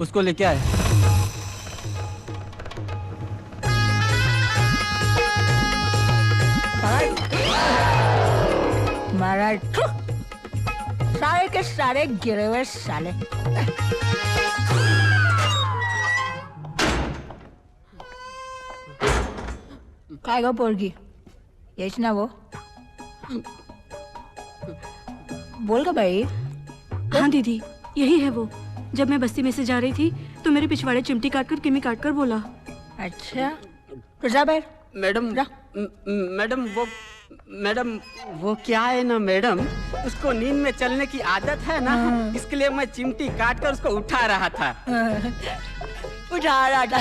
उसको लेके आए। मारा सारे के सारे गिरे हुए साले। काय गो पोरगी, येच ना वो? बोल ग भाई। हाँ दीदी, यही है वो। जब मैं बस्ती में से जा रही थी तो मेरे पिछवाड़े चिमटी काटकर किमी काटकर बोला। अच्छा तो जा बैठ। मैडम मैडम वो क्या है ना मैडम, उसको नींद में चलने की आदत है ना, इसके लिए मैं चिमटी काट कर उसको उठा रहा था। उठा रहा था।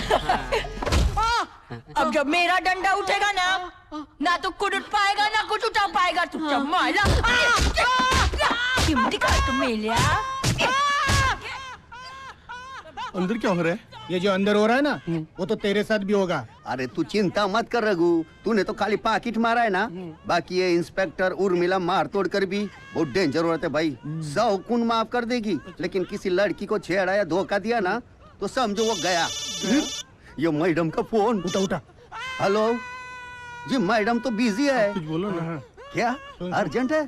अब जब मेरा डंडा उठेगा ना तो कुछ उठ पाएगा ना कुछ उठा पाएगा। तू चमाला चिमटी काट मेलिया। अंदर क्या हो रहा है? ये जो अंदर हो रहा है ना वो तो तेरे साथ भी होगा। अरे तू चिंता मत कर रघु, तूने तो खाली पाकिट मारा है ना। बाकी ये इंस्पेक्टर उर्मिला मार तोड़ कर भी बहुत डेंजर औरत है भाई। 100 खून माफ कर देगी, लेकिन किसी लड़की को छेड़ा या धोखा दिया ना तो समझो वो गया। ये मैडम का फोन। उठा। हेलो जी, मैडम तो बिजी है। कुछ बोलो ना। क्या अर्जेंट है?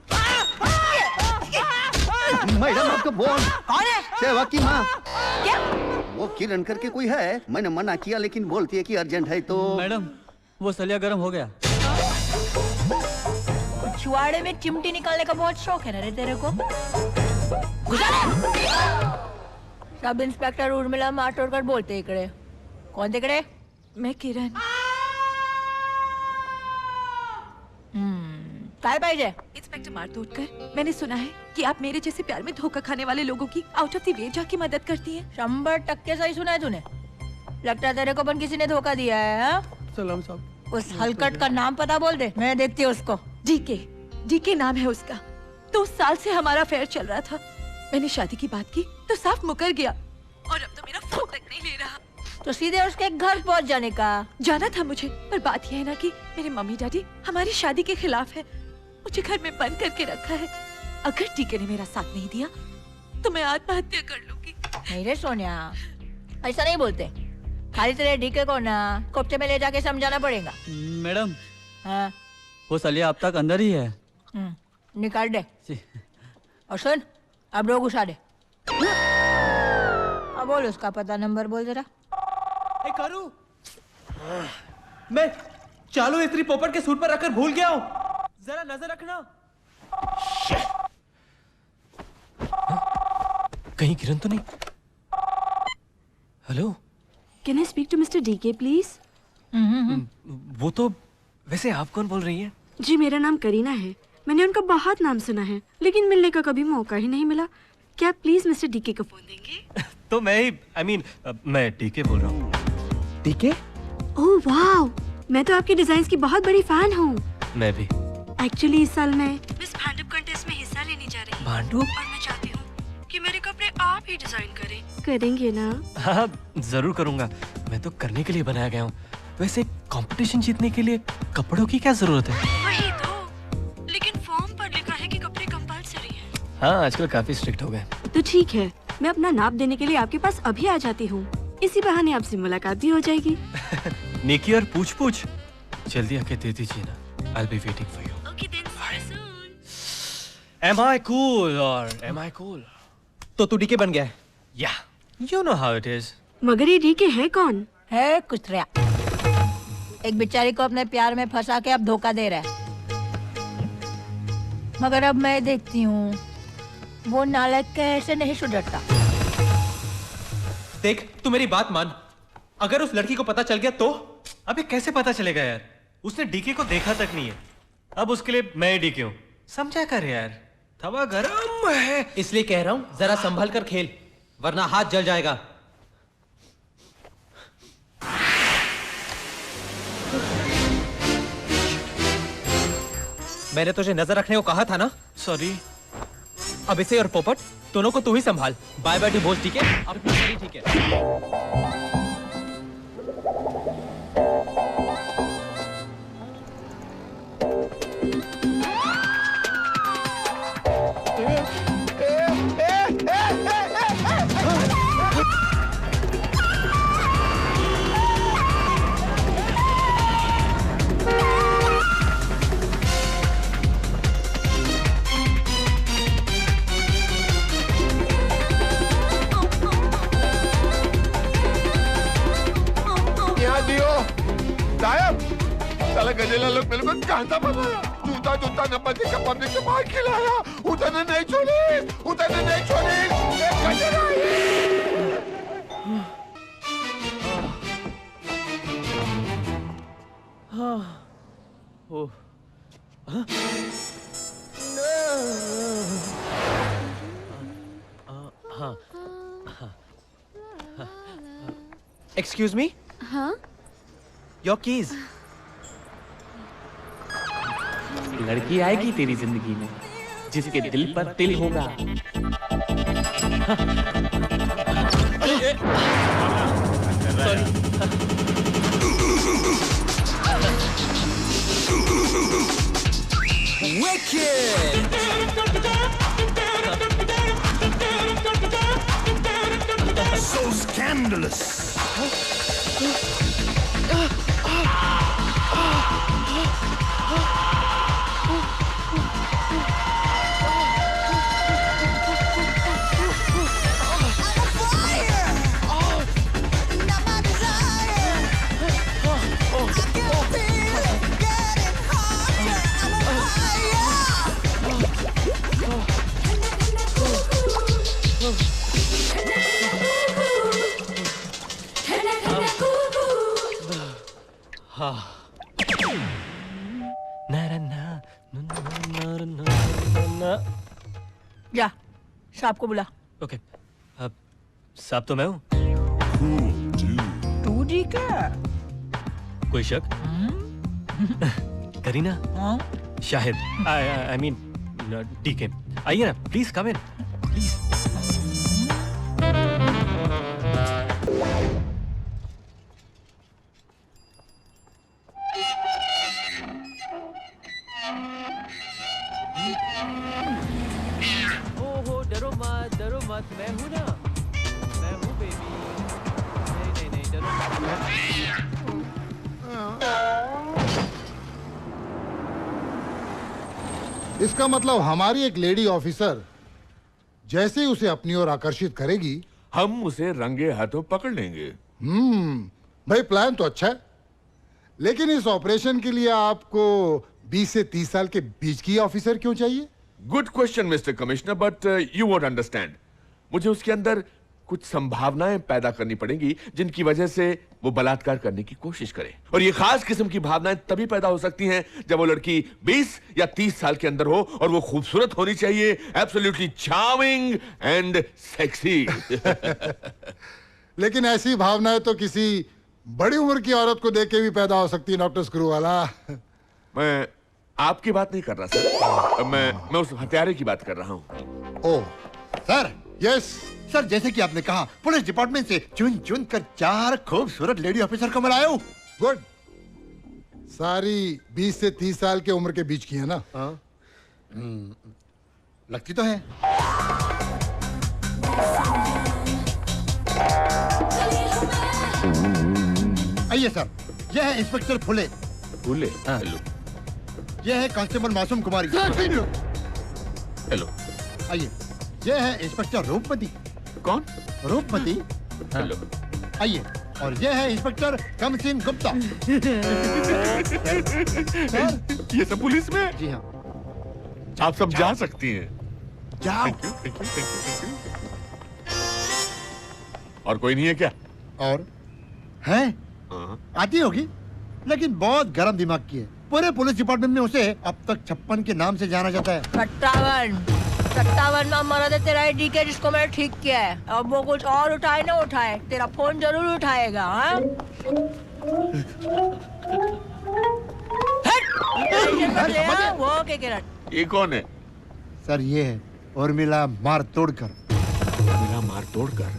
मैडम आपका फोन। कौन है? सेवा की माँ। क्या? वो किरण करके कोई है, मैंने मना किया लेकिन बोलती है कि अर्जेंट है। तो मैडम वो सलिया गर्म हो गया। छुआड़े में चिमटी निकालने का बहुत शौक है ना रे तेरे को? सब इंस्पेक्टर उर्मिला मार तोड़ कर बोलते इकड़े। कौन तिकडे? मैं किरण। काय पाहिजे? इंस्पेक्टर मारतोड़कर, मैंने सुना है कि आप मेरे जैसे प्यार में धोखा खाने वाले लोगों की आउट ऑफ द वे जाके मदद करती हैं। 100% सही सुना है तूने। लगता है तेरे को पण किसी ने धोखा दिया है। हाँ? सलाम साहब। उस हलकट का नाम पता बोल दे, मैं देखती हूँ उसको। डीके नाम है उसका। 2 साल से हमारा अफेयर चल रहा था। मैंने शादी की बात की तो साफ मुकर गया और अब तो मेरा फोन तक नहीं ले रहा। तो सीधे उसके घर पहुँच जाने का। जाना था मुझे, पर बात यह है ना कि मेरे मम्मी डैडी हमारी शादी के खिलाफ है। मुझे घर में बंद करके रखा है। अगर टीके ने मेरा साथ नहीं दिया तो मैं आत्महत्या कर लूंगी। नहीं रे सोनिया, ऐसा नहीं बोलते। खाली तेरे डीके को ना कोपचे में ले जाके समझाना पड़ेगा। मैडम हाँ वो सलिया अब तक अंदर ही है। निकाल दे। और सुन, अब लोग घुसा दे। अब बोल उसका पता नंबर बोल जरा। करू मैं चालू इस्त्री पोपट के सूट पर रखकर भूल गया हूँ, जरा नजर रखना। कहीं किरण तो नहीं? Hello, can I speak to mister DK please? वो तो वैसे आप कौन बोल रही हैं? जी मेरा नाम करीना है। मैंने उनका बहुत नाम सुना है लेकिन मिलने का कभी मौका ही नहीं मिला। क्या प्लीज मिस्टर डीके को फोन देंगे? तो मैं ही मैं डीके बोल रहा हूँ। डीके? ओह वाओ, मैं तो आपके डिजाइन्स की बहुत बड़ी फैन हूँ। मैं भी। एक्चुअली इस साल मैं मिस भांडुप कॉन्टेस्ट में हिस्सा लेने जा रही हूँ। भांडुप? और मैं चाहती हूँ कि मेरे कपड़े आप ही डिजाइन करें। करेंगे ना? हाँ जरूर करूँगा, मैं तो करने के लिए बनाया गया हूँ। वैसे कंपटीशन जीतने के लिए कपड़ों की क्या जरूरत है? वही तो, लेकिन फॉर्म पर लिखा है कि कपड़े कंपलसरी हैं। हाँ आजकल काफी स्ट्रिक्ट हो गए। तो ठीक है, मैं अपना नाप देने के लिए आपके पास अभी आ जाती हूँ। इसी बहाने आपसे मुलाकात भी हो जाएगी। नेकी और पूछ जल्दी आके दे दीजिए ना। I'll be waiting for you. Okay then, see you soon. Am I cool or am I cool? तो तू डीके बन गया है? Yeah, you know how it is. मगर ये डीके है कौन? है कुतरिया। एक बेचारी को अपने प्यार में फंसा के अब धोखा दे रहा है। मगर अब मैं देखती हूँ वो नालायक कैसे नहीं सुधरता। देख तू मेरी बात मान, अगर उस लड़की को पता चल गया तो? अबे कैसे पता चलेगा यार, उसने डीके को देखा तक नहीं है। अब उसके लिए मैं डीके हूँ, समझा कर यार, तवा गरम है। इसलिए कह रहा हूँ जरा संभल कर खेल, वरना हाथ जल जाएगा। मैंने तुझे नजर रखने को कहा था ना? सॉरी। अब इसे और पोपट दोनों को तू ही संभाल। बाय बाय डिवोर्स, ठीक है? अब ठीक है। साहब साला गजेला लोग मेरे को कांटा बनाया, जूता जूता नंबर के पब्लिक से मार खिलाया, उतरने नहीं छोड़ी, उतरने नहीं छोड़ी। Excuse me? हाँ? Your keys. लड़की आएगी तेरी जिंदगी में जिसके दिल पर तिल होगा। So scandalous. जा साहब को बुला। ओके, साहब तो मैं हूँ। तू जी क्या? कोई शक? करीना? हाँ? शाहिद, I mean DK, आइए ना, प्लीज कम इन, प्लीज। डरो मत, मैं हूँ ना, मैं हूँ बेबी। नहीं, डरो मत। इसका मतलब हमारी एक लेडी ऑफिसर जैसे ही उसे अपनी ओर आकर्षित करेगी, हम उसे रंगे हाथों पकड़ लेंगे। भाई प्लान तो अच्छा है, लेकिन इस ऑपरेशन के लिए आपको 20 से 30 साल के बीच की ऑफिसर क्यों चाहिए? Good question mister commissioner, but you won't understand. मुझे उसके अंदर कुछ संभावनाएं पैदा करनी पड़ेंगी जिनकी वजह से वो बलात्कार करने की कोशिश करे, और ये खास किस्म की भावनाएं तभी पैदा हो सकती हैं जब वो लड़की 20 या 30 साल के अंदर हो, और वो खूबसूरत होनी चाहिए, एब्सोल्युटली चार्मिंग एंड सेक्सी। लेकिन ऐसी भावनाएं तो किसी बड़ी उम्र की औरत को देख के भी पैदा हो सकती है डॉक्टर स्क्रूवाला। मैं आपकी बात नहीं कर रहा सर, मैं उस हत्यारे की बात कर रहा हूँ। ओह सर, यस सर जैसे कि आपने कहा, पुलिस डिपार्टमेंट से चुन चुन कर 4 खूबसूरत लेडी ऑफिसर को मिलाया हूँ। गुड। सारी 20 से 30 साल के उम्र के बीच की है ना? लगती तो है। आइए सर, यह है इंस्पेक्टर फुले। फुले? हेलो। यह है कांस्टेबल मासूम कुमारी। हेलो। आइए, यह है इंस्पेक्टर रूपमती। कौन? रूपमती। हेलो। आइए, और यह है इंस्पेक्टर कमसिन गुप्ता। सर, ये सब पुलिस में? जी हाँ। आप सब जा सकती हैं। जाओ। Thank you. और कोई नहीं है क्या? और है? आती होगी, लेकिन बहुत गर्म दिमाग की है। पूरे पुलिस डिपार्टमेंट में उसे अब तक 56 के नाम से जाना जाता है। 57 नाम मरा दे तेरा डीके, जिसको मैंने ठीक किया है। अब वो कुछ और उठाए ना उठाए, तेरा फोन जरूर उठाएगा। हाँ? वो के किरण। ये कौन है? सर ये है उर्मिला मारतोड़कर। उर्मिला मारतोड़कर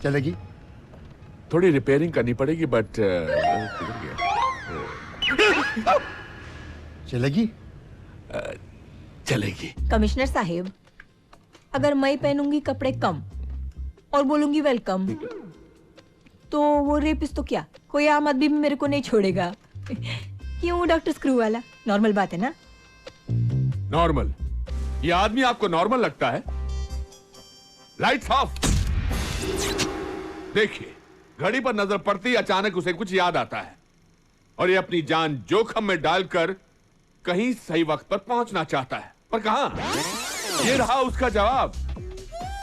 चलेगी? थोड़ी रिपेयरिंग करनी पड़ेगी, बट चलेगी? चलेगी। कमिश्नर साहिब, अगर मैं पहनूंगी कपड़े कम और बोलूंगी वेलकम, तो वो रेपिस्ट तो क्या कोई आम आदमी भी मेरे को नहीं छोड़ेगा। क्यों डॉक्टर स्क्रूवाला? नॉर्मल बात है ना? नॉर्मल? ये आदमी आपको नॉर्मल लगता है? Lights off. देखिए, घड़ी पर नजर पड़ती अचानक उसे कुछ याद आता है। और ये अपनी जान जोखिम में डालकर कहीं सही वक्त पर पहुंचना चाहता है, पर कहां? ये रहा उसका जवाब।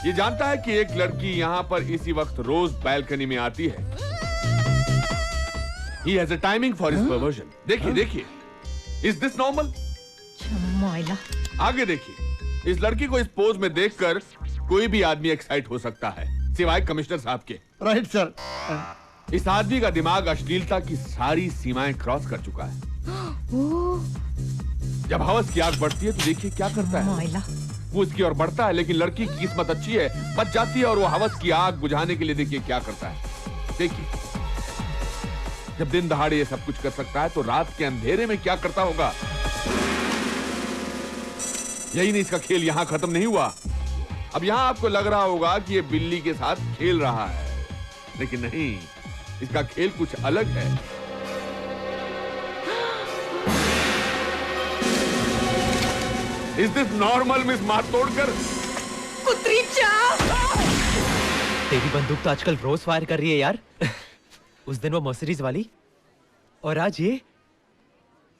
ये जानता है कि एक लड़की यहां पर इसी वक्त रोज बैल्कनी में आती है। He has a timing for his perversion. देखिए देखिए, Is this normal? माइला। आगे देखिए, इस लड़की को इस पोज में देखकर कोई भी आदमी एक्साइट हो सकता है, सिवाय कमिश्नर साहब के। Right sir. इस आदमी का दिमाग अश्लीलता की सारी सीमाएं क्रॉस कर चुका है। जब हवस की आग बढ़ती है तो देखिए क्या करता है। माइला। वो इसकी ओर बढ़ता है, लेकिन लड़की की किस्मत अच्छी है, बच जाती है और वो हवस की आग बुझाने के लिए देखिए क्या करता है। देखिए, जब दिन दहाड़े ये सब कुछ कर सकता है तो रात के अंधेरे में क्या करता होगा। यही नहीं, इसका खेल यहां खत्म नहीं हुआ। अब यहां आपको लग रहा होगा कि ये बिल्ली के साथ खेल रहा है, लेकिन नहीं, इसका खेल कुछ अलग है। Is this normal, मिस मार तोड़कर? कुतरी चाप। तेरी बंदूक तो आजकल रोज फायर कर रही है यार। उस दिन वो मर्सिडीज वाली, और आज ये।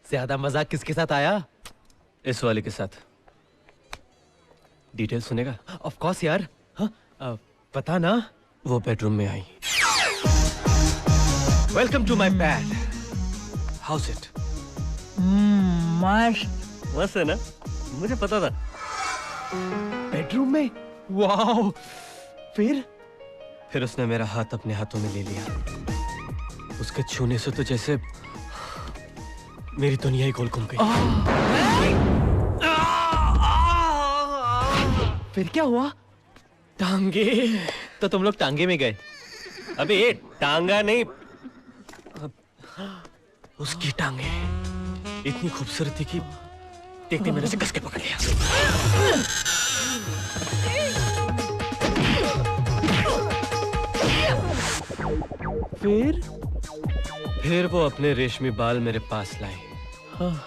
ज्यादा मजाक किसके साथ आया? इस वाले के साथ। डिटेल सुनेगा? ऑफ कोर्स यार। हाँ, पता ना। वो बेडरूम में आई। Welcome to my bed. How's it? मस्त। मस्त है ना? मुझे पता था। बेडरूम में? वाओ। फिर उसने मेरा हाथ अपने हाथों में ले लिया। उसके छूने से तो जैसे मेरी दुनिया ही गोल घूम गई। फिर क्या हुआ? टांगे। तो तुम लोग टांगे में गए? अबे ये टांगा नहीं, उसकी टांगे इतनी खूबसूरत थी कि देखते मेरे से कस के पकड़ लिया। फिर वो अपने रेशमी बाल मेरे पास लाए। हाँ।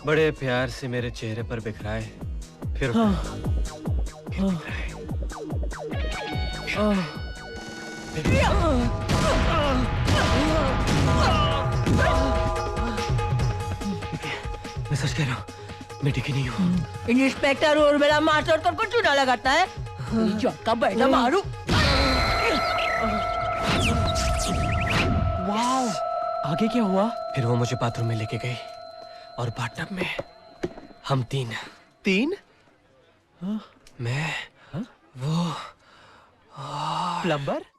बड़े प्यार से मेरे चेहरे पर बिखराए, फिर बिखराए। मैं सच कह रहा हूँ, मैं टिकी नहीं हूँ। इंस्पेक्टर और मेरा मास्टर तो कुछ चूना लगाता है। का बैठा मारू। वाओ। आगे क्या हुआ? फिर वो मुझे बाथरूम में लेके गई और बाथटब में हम तीन। मैं, वो प्लम्बर।